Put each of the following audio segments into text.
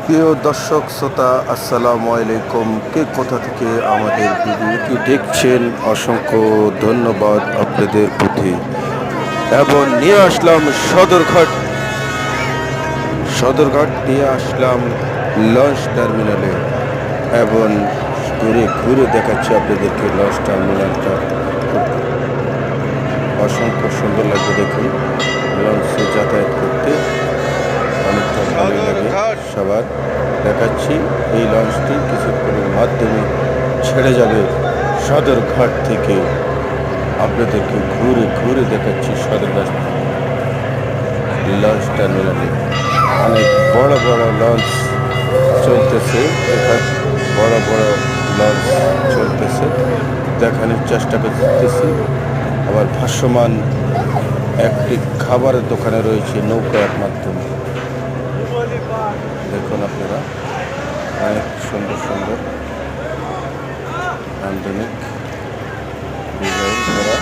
প্রিয় দর্শক শ্রোতা, আসসালামু আলাইকুম। কে কোথা থেকে আমাদের ভিডিওটি দেখছেন, অসংখ্য ধন্যবাদ আপনাদের প্রতি। এবং নিয়ে আসলাম সদরঘাট নিয়ে আসলাম লঞ্চ টার্মিনালে, এবং ঘুরে ঘুরে দেখাচ্ছি আপনাদেরকে লঞ্চ টার্মিনালটা। খুব অসংখ্য সুন্দর লাগবে দেখুন, লঞ্চে যাতায়াত করতে অনেকটা ভালো লাগে সবার। দেখাচ্ছি এই লঞ্চটি কিছুক্ষণের মাধ্যমে ছেড়ে যাবে সদরঘাট থেকে। আপনাদেরকে ঘুরে ঘুরে দেখাচ্ছি সদরঘাট লঞ্চ টার্মিনালে। অনেক বড় বড় লঞ্চ চলতেছে এখানে, বড় বড় লঞ্চ চলতেছে, দেখানোর চেষ্টা করতেছি। আবার ভাসমান একটি খাবারের দোকানে রয়েছে নৌকার মাধ্যমে। দেখুন আপনারা, অনেক সুন্দর সুন্দর নান্দনিক ডিজাইন করা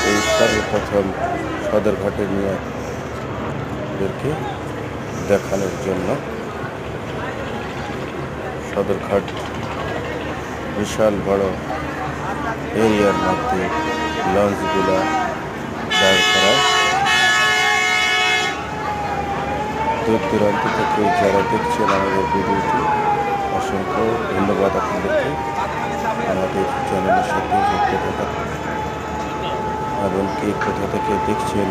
এই সর্বপ্রথম সদরঘাটে নিয়ে এদেরকে দেখানোর জন্য। সদরঘাট বিশাল বড় এরিয়ার মধ্যে লঞ্চগুলা দাঁড় করায়। দূর দূরান্ত থেকে যারা দেখছেন আমাদের ভিডিওটি, অসংখ্য ধন্যবাদ আপনাদেরকে আমাদের চ্যানেলের সাথে যুক্ত থাকার। এবং কে কোথা থেকে দেখছেন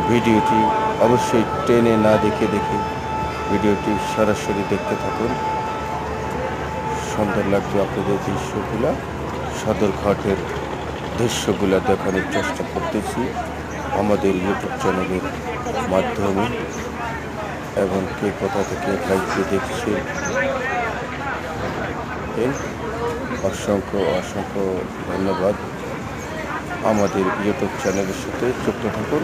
ভিডিওটি, অবশ্যই টেনে না দেখে ভিডিওটি সরাসরি দেখতে থাকুন। সুন্দর লাগবে আপনাদের দৃশ্যগুলা, সদরঘাটের দৃশ্যগুলা দেখানোর চেষ্টা করতেছি আমাদের ইউটিউব চ্যানেলের মাধ্যমে। এবং কে কোথা থেকে লাইভে দেখছে, অসংখ্য অসংখ্য ধন্যবাদ। আমাদের ইউটিউব চ্যানেলের সাথে যুক্ত থাকুন।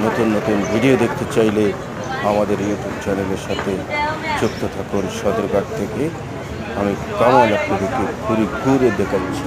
নতুন নতুন ভিডিও দেখতে চাইলে আমাদের ইউটিউব চ্যানেলের সাথে যুক্ত থাকুন। সদরঘাট থেকে আমি কামাল আপনাদেরকে ঘুরে ঘুরে দেখাচ্ছি।